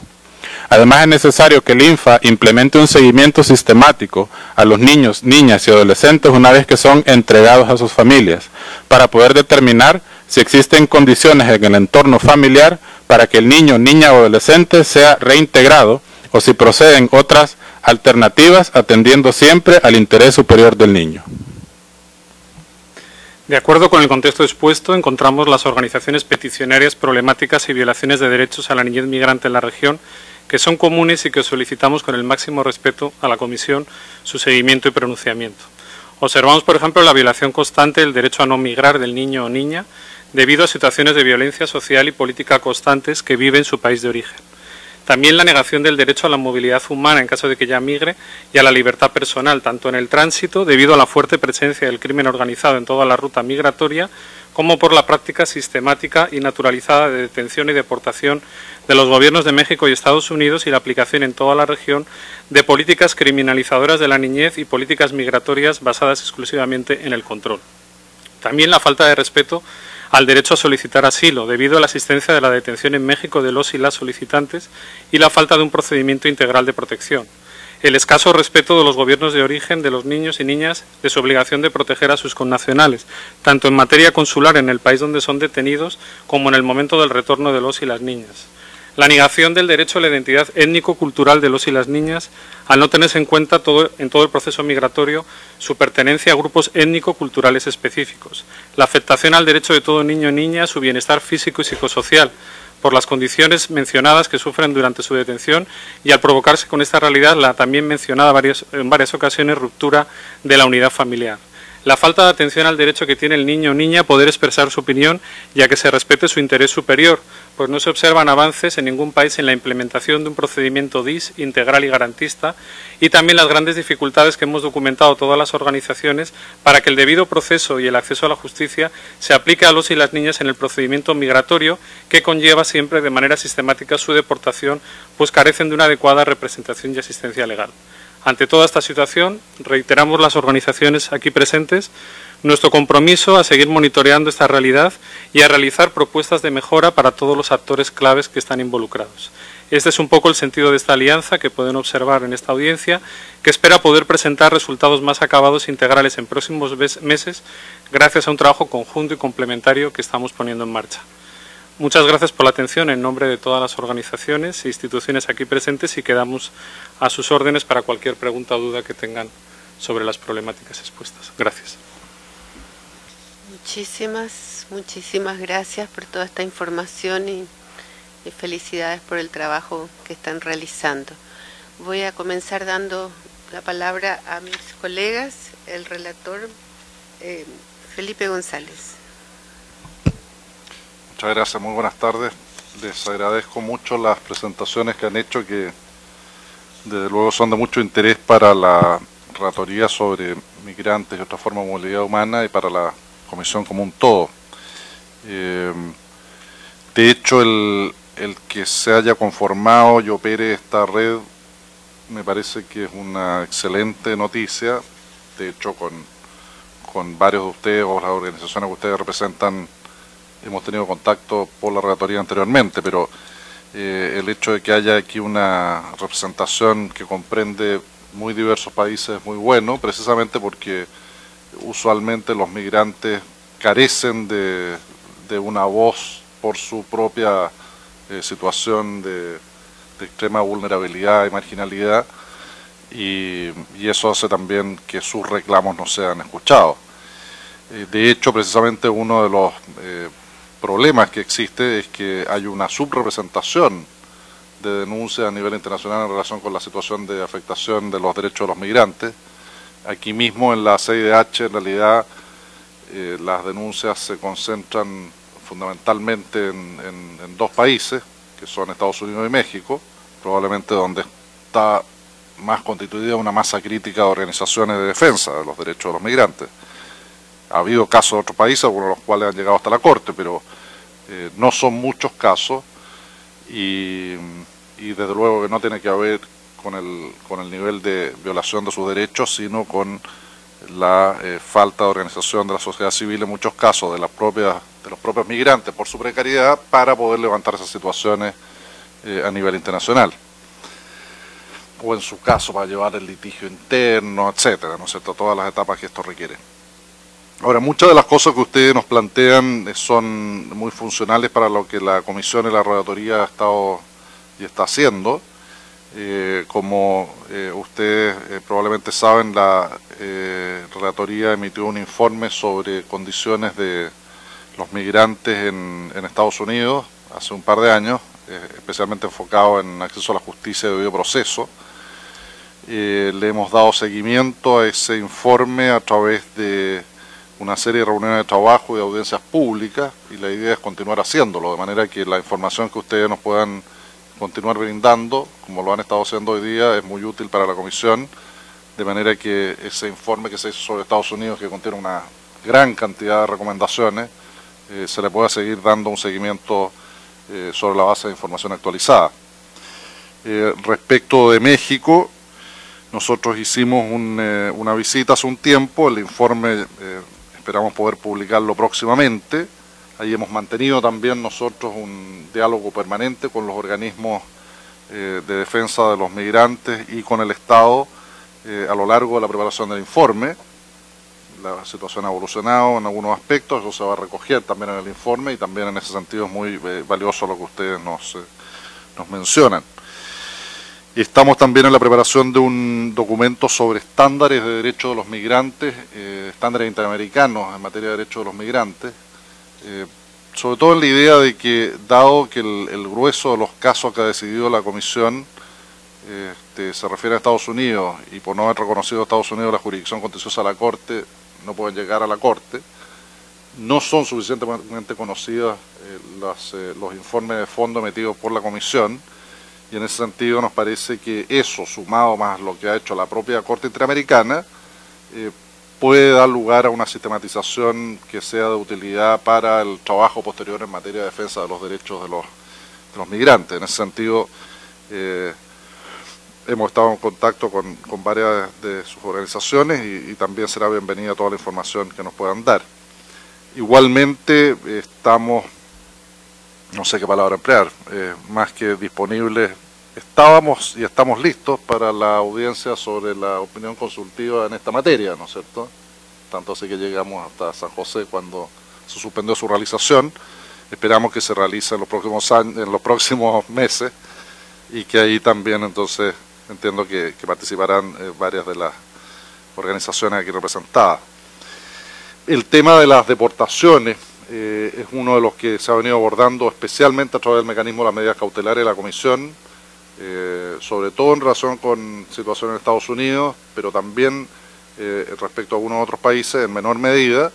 Además, es necesario que el INFA implemente un seguimiento sistemático a los niños, niñas y adolescentes una vez que son entregados a sus familias, para poder determinar si existen condiciones en el entorno familiar para que el niño, niña o adolescente sea reintegrado, o si proceden otras alternativas, atendiendo siempre al interés superior del niño. De acuerdo con el contexto expuesto, encontramos las organizaciones peticionarias problemáticas y violaciones de derechos a la niñez migrante en la región, que son comunes y que solicitamos con el máximo respeto a la Comisión su seguimiento y pronunciamiento. Observamos, por ejemplo, la violación constante del derecho a no migrar del niño o niña debido a situaciones de violencia social y política constantes que vive en su país de origen. También la negación del derecho a la movilidad humana en caso de que ya migre y a la libertad personal, tanto en el tránsito, debido a la fuerte presencia del crimen organizado en toda la ruta migratoria, como por la práctica sistemática y naturalizada de detención y deportación de los gobiernos de México y Estados Unidos y la aplicación en toda la región de políticas criminalizadoras de la niñez y políticas migratorias basadas exclusivamente en el control. También la falta de respeto al derecho a solicitar asilo, debido a la existencia de la detención en México de los y las solicitantes y la falta de un procedimiento integral de protección. El escaso respeto de los gobiernos de origen de los niños y niñas de su obligación de proteger a sus connacionales, tanto en materia consular en el país donde son detenidos como en el momento del retorno de los y las niñas. La negación del derecho a la identidad étnico-cultural de los y las niñas, al no tenerse en cuenta en todo el proceso migratorio su pertenencia a grupos étnico-culturales específicos. La afectación al derecho de todo niño o niña a su bienestar físico y psicosocial, por las condiciones mencionadas que sufren durante su detención y al provocarse con esta realidad la también mencionada en varias ocasiones ruptura de la unidad familiar. La falta de atención al derecho que tiene el niño o niña a poder expresar su opinión y a que se respete su interés superior, pues no se observan avances en ningún país en la implementación de un procedimiento DIS integral y garantista, y también las grandes dificultades que hemos documentado todas las organizaciones para que el debido proceso y el acceso a la justicia se aplique a los y las niñas en el procedimiento migratorio, que conlleva siempre de manera sistemática su deportación, pues carecen de una adecuada representación y asistencia legal. Ante toda esta situación, reiteramos las organizaciones aquí presentes nuestro compromiso a seguir monitoreando esta realidad y a realizar propuestas de mejora para todos los actores claves que están involucrados. Este es un poco el sentido de esta alianza que pueden observar en esta audiencia, que espera poder presentar resultados más acabados e integrales en próximos meses, gracias a un trabajo conjunto y complementario que estamos poniendo en marcha. Muchas gracias por la atención en nombre de todas las organizaciones e instituciones aquí presentes y quedamos a sus órdenes para cualquier pregunta o duda que tengan sobre las problemáticas expuestas. Gracias. Muchísimas gracias por toda esta información y felicidades por el trabajo que están realizando. Voy a comenzar dando la palabra a mis colegas, el relator Felipe González. Muchas gracias, muy buenas tardes. Les agradezco mucho las presentaciones que han hecho, que desde luego son de mucho interés para la relatoría sobre migrantes y otra forma de movilidad humana y para la Comisión como un todo. De hecho, el que se haya conformado y opere esta red me parece que es una excelente noticia. De hecho, con varios de ustedes o las organizaciones que ustedes representan hemos tenido contacto por la relatoría anteriormente, pero el hecho de que haya aquí una representación que comprende muy diversos países es muy bueno, precisamente porque usualmente los migrantes carecen de una voz por su propia situación de extrema vulnerabilidad y marginalidad, y eso hace también que sus reclamos no sean escuchados. De hecho, precisamente uno de los problemas que existe es que hay una subrepresentación de denuncias a nivel internacional en relación con la situación de afectación de los derechos de los migrantes. Aquí mismo en la CIDH en realidad las denuncias se concentran fundamentalmente en dos países, que son Estados Unidos y México, probablemente donde está más constituida una masa crítica de organizaciones de defensa de los derechos de los migrantes. Ha habido casos de otros países, algunos de los cuales han llegado hasta la Corte, pero no son muchos casos y desde luego que no tiene que ver con el nivel de violación de sus derechos, sino con la falta de organización de la sociedad civil en muchos casos de los propios migrantes por su precariedad para poder levantar esas situaciones a nivel internacional. O en su caso para llevar el litigio interno, etcétera, ¿no es cierto? Todas las etapas que esto requiere. Ahora, muchas de las cosas que ustedes nos plantean son muy funcionales para lo que la Comisión y la Relatoría ha estado y está haciendo. Como ustedes probablemente saben, la Relatoría emitió un informe sobre condiciones de los migrantes en Estados Unidos hace un par de años, especialmente enfocado en acceso a la justicia y debido proceso. Le hemos dado seguimiento a ese informe a través de una serie de reuniones de trabajo y de audiencias públicas, y la idea es continuar haciéndolo, de manera que la información que ustedes nos puedan continuar brindando, como lo han estado haciendo hoy día, es muy útil para la Comisión, de manera que ese informe que se hizo sobre Estados Unidos, que contiene una gran cantidad de recomendaciones, se le pueda seguir dando un seguimiento sobre la base de información actualizada. Respecto de México, nosotros hicimos una visita hace un tiempo, el informe esperamos poder publicarlo próximamente. Ahí hemos mantenido también nosotros un diálogo permanente con los organismos de defensa de los migrantes y con el Estado a lo largo de la preparación del informe. La situación ha evolucionado en algunos aspectos, eso se va a recoger también en el informe, y también en ese sentido es muy valioso lo que ustedes nos mencionan. Estamos también en la preparación de un documento sobre estándares de derechos de los migrantes, estándares interamericanos en materia de derechos de los migrantes, sobre todo en la idea de que, dado que el grueso de los casos que ha decidido la Comisión se refiere a Estados Unidos, y por no haber reconocido a Estados Unidos la jurisdicción contenciosa de la Corte, no pueden llegar a la Corte, no son suficientemente conocidos los informes de fondo emitidos por la Comisión, y en ese sentido nos parece que eso, sumado más lo que ha hecho la propia Corte Interamericana, puede dar lugar a una sistematización que sea de utilidad para el trabajo posterior en materia de defensa de los derechos de los migrantes. En ese sentido, hemos estado en contacto con varias de sus organizaciones y también será bienvenida toda la información que nos puedan dar. Igualmente estamos, no sé qué palabra emplear, más que disponibles, estábamos y estamos listos para la audiencia sobre la opinión consultiva en esta materia, ¿no es cierto? Tanto así que llegamos hasta San José cuando se suspendió su realización. Esperamos que se realice en los próximos años, en los próximos meses, y que ahí también entonces entiendo que participarán varias de las organizaciones aquí representadas. El tema de las deportaciones es uno de los que se ha venido abordando especialmente a través del mecanismo de las medidas cautelares de la Comisión, sobre todo en relación con situaciones en Estados Unidos, pero también respecto a algunos otros países en menor medida.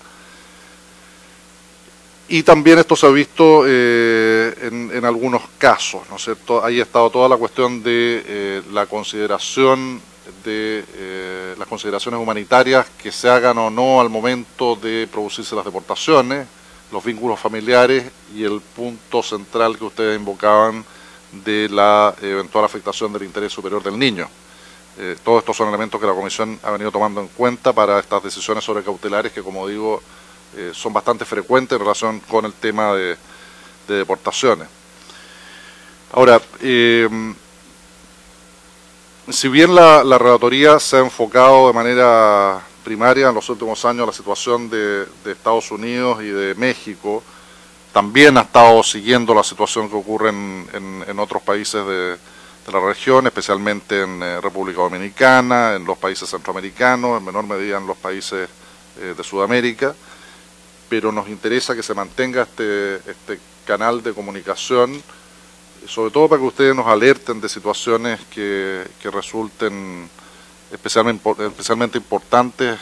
Y también esto se ha visto en algunos casos, ¿no es cierto? Ahí ha estado toda la cuestión de la consideración de las consideraciones humanitarias que se hagan o no al momento de producirse las deportaciones, los vínculos familiares y el punto central que ustedes invocaban de la eventual afectación del interés superior del niño. Todos estos son elementos que la Comisión ha venido tomando en cuenta para estas decisiones sobre cautelares que, como digo, son bastante frecuentes en relación con el tema de deportaciones. Ahora, si bien la relatoría se ha enfocado de manera primaria en los últimos años a la situación de Estados Unidos y de México, también ha estado siguiendo la situación que ocurre en otros países de la región, especialmente en República Dominicana, en los países centroamericanos, en menor medida en los países de Sudamérica, pero nos interesa que se mantenga este canal de comunicación, sobre todo para que ustedes nos alerten de situaciones que resulten especialmente importantes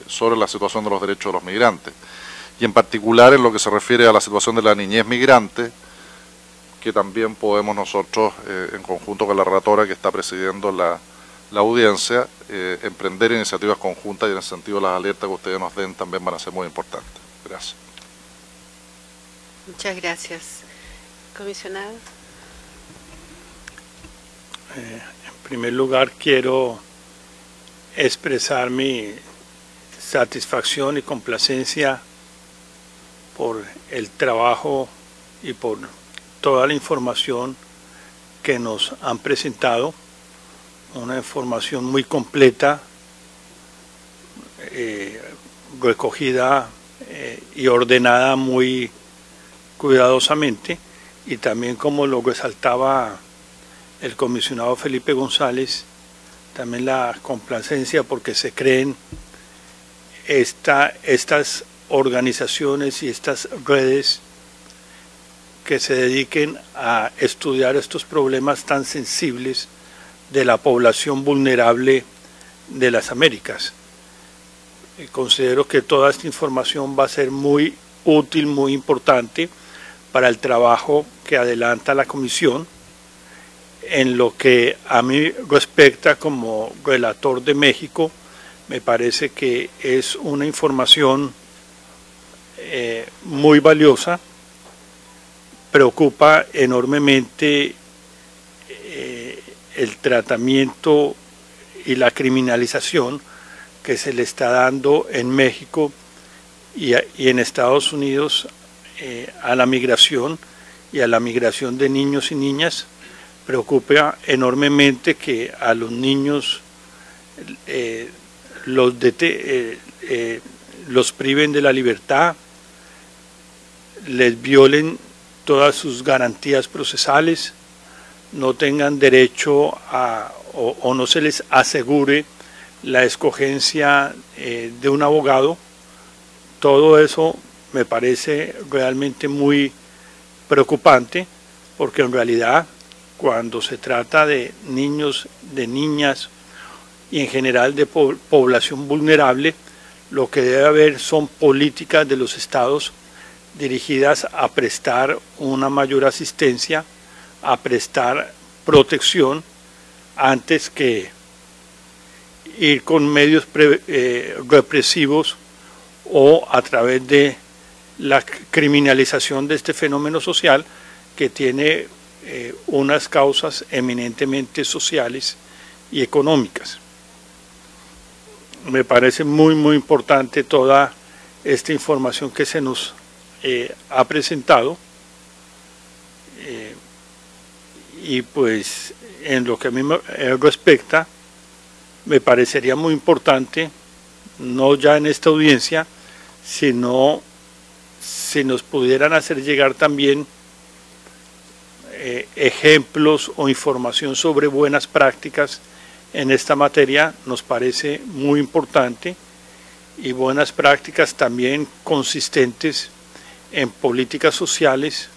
sobre la situación de los derechos de los migrantes. Y en particular en lo que se refiere a la situación de la niñez migrante, que también podemos nosotros, en conjunto con la relatora que está presidiendo la audiencia, emprender iniciativas conjuntas, y en ese sentido las alertas que ustedes nos den también van a ser muy importantes. Gracias. Muchas gracias. Comisionado. En primer lugar, quiero expresar mi satisfacción y complacencia por el trabajo y por toda la información que nos han presentado, una información muy completa, recogida y ordenada muy cuidadosamente, y también, como lo resaltaba el comisionado Felipe González, también la complacencia porque se creen estas organizaciones y estas redes que se dediquen a estudiar estos problemas tan sensibles de la población vulnerable de las Américas. Considero que toda esta información va a ser muy útil, muy importante para el trabajo que adelanta la Comisión. En lo que a mí respecta, como relator de México, me parece que es una información muy valiosa. Preocupa enormemente el tratamiento y la criminalización que se le está dando en México y en Estados Unidos a la migración y a la migración de niños y niñas. Preocupa enormemente que a los niños los priven de la libertad, les violen todas sus garantías procesales, no tengan derecho o no se les asegure la escogencia de un abogado. Todo eso me parece realmente muy preocupante, porque en realidad, cuando se trata de niños, de niñas y en general de población vulnerable, lo que debe haber son políticas de los estados dirigidas a prestar una mayor asistencia, a prestar protección, antes que ir con medios represivos o a través de la criminalización de este fenómeno social que tiene unas causas eminentemente sociales y económicas. Me parece muy, muy importante toda esta información que se nos ha presentado, y pues en lo que a mí me respecta, me parecería muy importante, no ya en esta audiencia, sino si nos pudieran hacer llegar también ejemplos o información sobre buenas prácticas en esta materia, nos parece muy importante, y buenas prácticas también consistentes en políticas sociales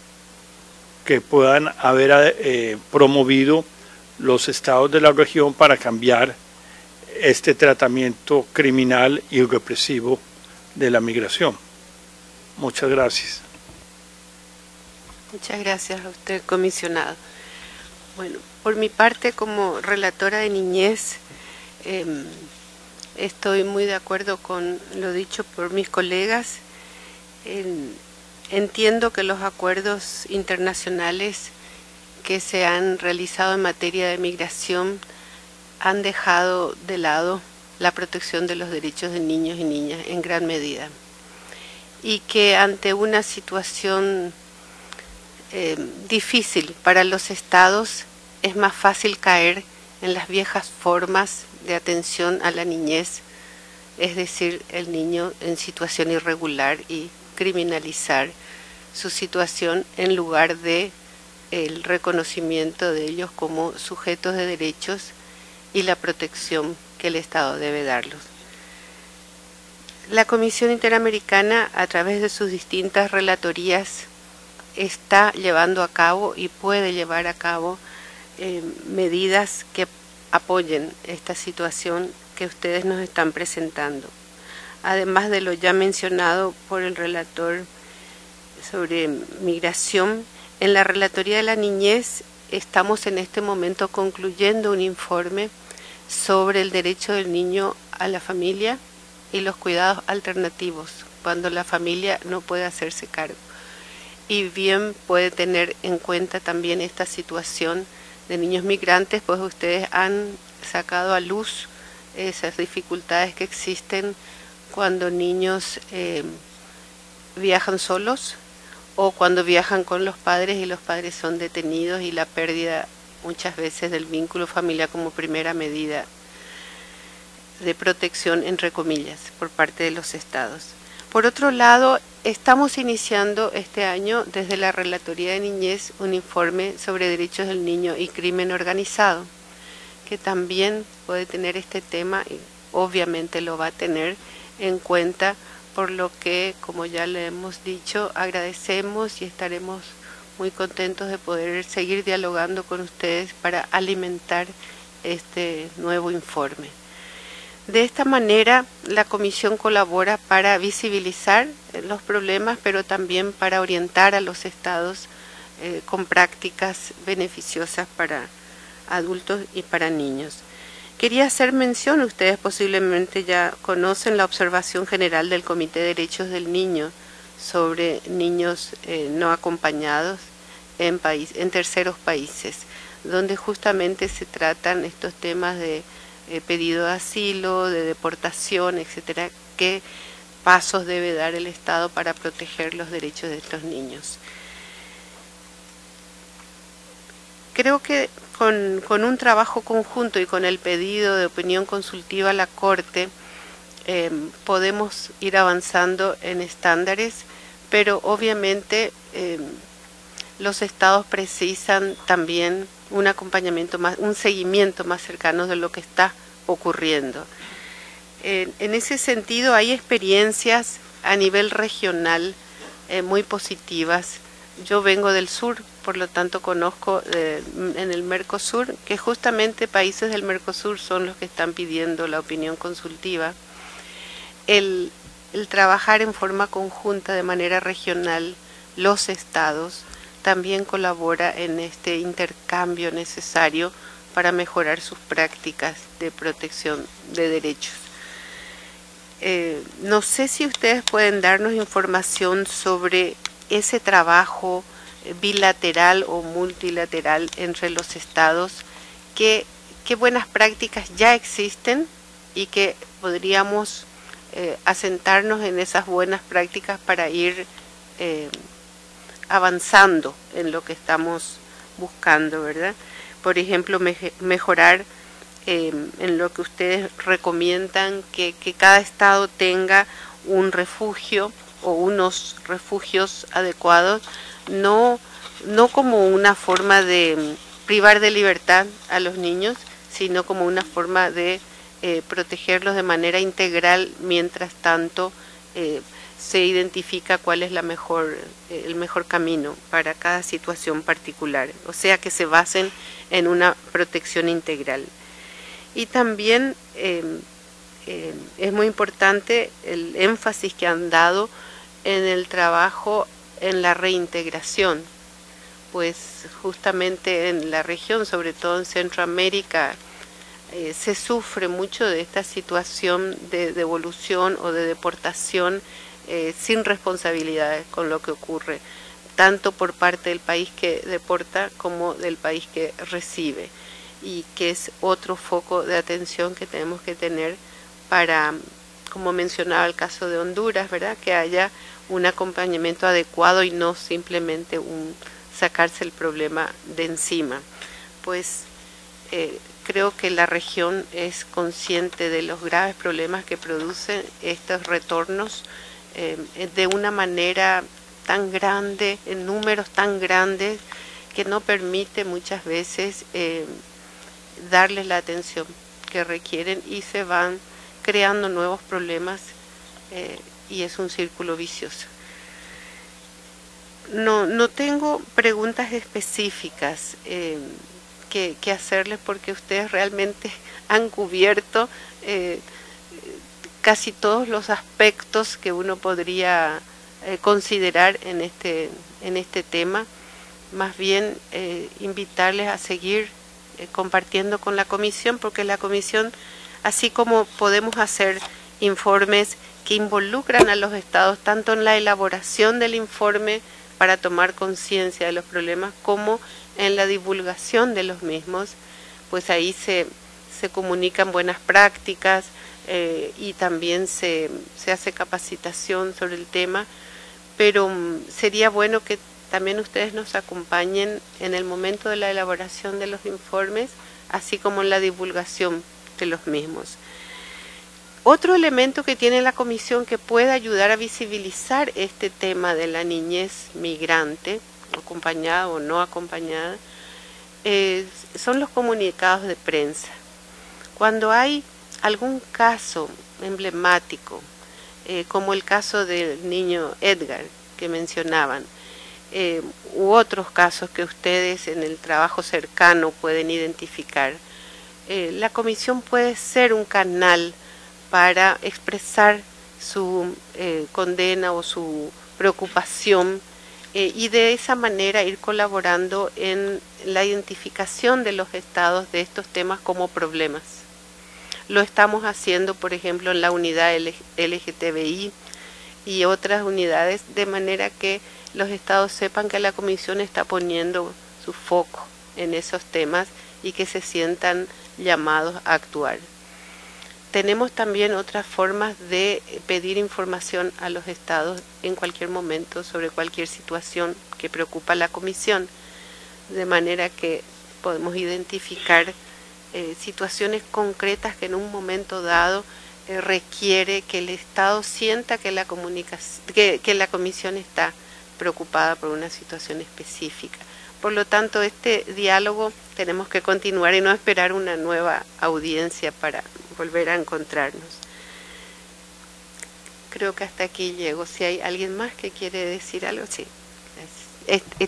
que puedan haber promovido los estados de la región para cambiar este tratamiento criminal y represivo de la migración. Muchas gracias. Muchas gracias a usted, comisionado. Bueno, por mi parte, como relatora de niñez, estoy muy de acuerdo con lo dicho por mis colegas. Entiendo que los acuerdos internacionales que se han realizado en materia de migración han dejado de lado la protección de los derechos de niños y niñas en gran medida, y que ante una situación difícil para los estados es más fácil caer en las viejas formas de atención a la niñez, es decir, el niño en situación irregular, y criminalizar su situación en lugar de el reconocimiento de ellos como sujetos de derechos y la protección que el Estado debe darlos. La Comisión Interamericana, a través de sus distintas relatorías, está llevando a cabo y puede llevar a cabo medidas que apoyen esta situación que ustedes nos están presentando. Además de lo ya mencionado por el relator sobre migración, en la Relatoría de la Niñez estamos en este momento concluyendo un informe sobre el derecho del niño a la familia y los cuidados alternativos cuando la familia no puede hacerse cargo. Y bien puede tener en cuenta también esta situación de niños migrantes, pues ustedes han sacado a luz esas dificultades que existen cuando niños viajan solos o cuando viajan con los padres y los padres son detenidos, y la pérdida muchas veces del vínculo familiar como primera medida de protección, entre comillas, por parte de los estados. Por otro lado, estamos iniciando este año desde la Relatoría de Niñez un informe sobre derechos del niño y crimen organizado, que también puede tener este tema y obviamente lo va a tener en cuenta, por lo que, como ya le hemos dicho, agradecemos y estaremos muy contentos de poder seguir dialogando con ustedes para alimentar este nuevo informe. De esta manera, la Comisión colabora para visibilizar los problemas, pero también para orientar a los estados con prácticas beneficiosas para adultos y para niños. Quería hacer mención, ustedes posiblemente ya conocen la observación general del Comité de Derechos del Niño sobre niños no acompañados en terceros países, donde justamente se tratan estos temas de pedido de asilo, de deportación, etcétera, qué pasos debe dar el Estado para proteger los derechos de estos niños. Creo que con un trabajo conjunto y con el pedido de opinión consultiva a la Corte podemos ir avanzando en estándares, pero obviamente los estados precisan también un acompañamiento más, un seguimiento más cercano de lo que está ocurriendo. En ese sentido hay experiencias a nivel regional muy positivas. Yo vengo del sur, por lo tanto conozco en el Mercosur, que justamente países del Mercosur son los que están pidiendo la opinión consultiva. El trabajar en forma conjunta de manera regional, los estados, también colabora en este intercambio necesario para mejorar sus prácticas de protección de derechos. No sé si ustedes pueden darnos información sobre ese trabajo bilateral o multilateral entre los estados, qué buenas prácticas ya existen y que podríamos asentarnos en esas buenas prácticas para ir avanzando en lo que estamos buscando, ¿verdad? Por ejemplo, mejorar en lo que ustedes recomiendan que cada estado tenga un refugio o unos refugios adecuados, no como una forma de privar de libertad a los niños, sino como una forma de protegerlos de manera integral, mientras tanto se identifica cuál es el mejor camino para cada situación particular, o sea que se basen en una protección integral. Y también es muy importante el énfasis que han dado en el trabajo en la reintegración, pues justamente en la región, sobre todo en Centroamérica, se sufre mucho de esta situación de devolución o de deportación sin responsabilidades con lo que ocurre, tanto por parte del país que deporta como del país que recibe, y que es otro foco de atención que tenemos que tener para, como mencionaba el caso de Honduras, ¿verdad?, que haya un acompañamiento adecuado y no simplemente sacarse el problema de encima. Pues creo que la región es consciente de los graves problemas que producen estos retornos de una manera tan grande, en números tan grandes, que no permite muchas veces darles la atención que requieren, y se van creando nuevos problemas y es un círculo vicioso. No tengo preguntas específicas que hacerles, porque ustedes realmente han cubierto casi todos los aspectos que uno podría considerar en este tema. Más bien invitarles a seguir compartiendo con la comisión, porque la comisión, así como podemos hacer informes que involucran a los estados tanto en la elaboración del informe para tomar conciencia de los problemas como en la divulgación de los mismos, pues ahí se comunican buenas prácticas y también se hace capacitación sobre el tema, pero sería bueno que también ustedes nos acompañen en el momento de la elaboración de los informes, así como en la divulgación de los mismos. Otro elemento que tiene la comisión que puede ayudar a visibilizar este tema de la niñez migrante, acompañada o no acompañada, son los comunicados de prensa. Cuando hay algún caso emblemático, como el caso del niño Edgar que mencionaban, u otros casos que ustedes en el trabajo cercano pueden identificar, la comisión puede ser un canal para expresar su condena o su preocupación y de esa manera ir colaborando en la identificación de los estados de estos temas como problemas. Lo estamos haciendo, por ejemplo, en la unidad LGTBI y otras unidades, de manera que los estados sepan que la comisión está poniendo su foco en esos temas y que se sientan llamados a actuar. Tenemos también otras formas de pedir información a los estados en cualquier momento sobre cualquier situación que preocupa a la comisión, de manera que podemos identificar situaciones concretas que en un momento dado requiere que el estado sienta que la comisión está preocupada por una situación específica. Por lo tanto, este diálogo tenemos que continuar y no esperar una nueva audiencia para volver a encontrarnos. Creo que hasta aquí llego. Si hay alguien más que quiere decir algo, sí.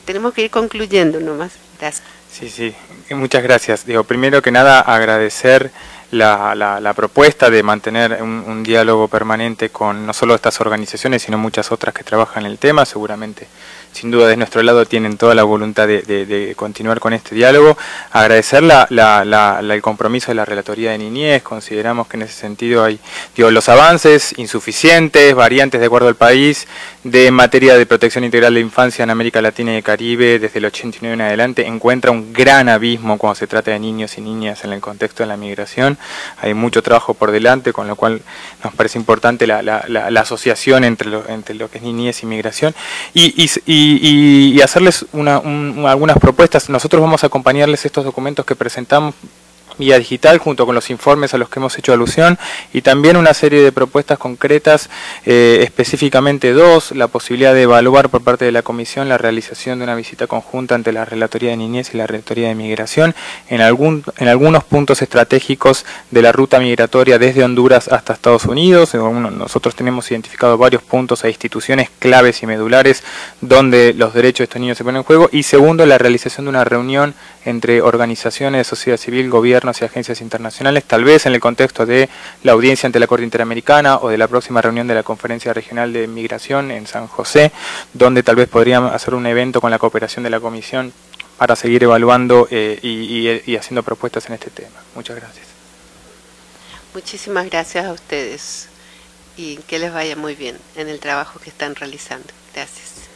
Tenemos que ir concluyendo nomás. Gracias. Sí, muchas gracias. Primero que nada, agradecer la propuesta de mantener un diálogo permanente con no solo estas organizaciones, sino muchas otras que trabajan en el tema. Seguramente, sin duda, de nuestro lado tienen toda la voluntad de continuar con este diálogo. Agradecer el compromiso de la Relatoría de Niñez. Consideramos que en ese sentido hay los avances insuficientes, variantes de acuerdo al país, en materia de protección integral de la infancia en América Latina y el Caribe, desde el 89 en adelante, encuentra un gran abismo cuando se trata de niños y niñas en el contexto de la migración. Hay mucho trabajo por delante, con lo cual nos parece importante la asociación entre lo que es niñez y migración y hacerles algunas propuestas. Nosotros vamos a acompañarles estos documentos que presentamos vía digital junto con los informes a los que hemos hecho alusión y también una serie de propuestas concretas, específicamente dos: la posibilidad de evaluar por parte de la Comisión la realización de una visita conjunta ante la Relatoría de Niñez y la Relatoría de Migración en algunos puntos estratégicos de la ruta migratoria desde Honduras hasta Estados Unidos. Nosotros tenemos identificado varios puntos e instituciones claves y medulares donde los derechos de estos niños se ponen en juego. Y segundo, la realización de una reunión entre organizaciones de sociedad civil, gobiernos y agencias internacionales, tal vez en el contexto de la audiencia ante la Corte Interamericana o de la próxima reunión de la Conferencia Regional de Migración en San José, donde tal vez podríamos hacer un evento con la cooperación de la Comisión para seguir evaluando y haciendo propuestas en este tema. Muchas gracias. Muchísimas gracias a ustedes y que les vaya muy bien en el trabajo que están realizando. Gracias.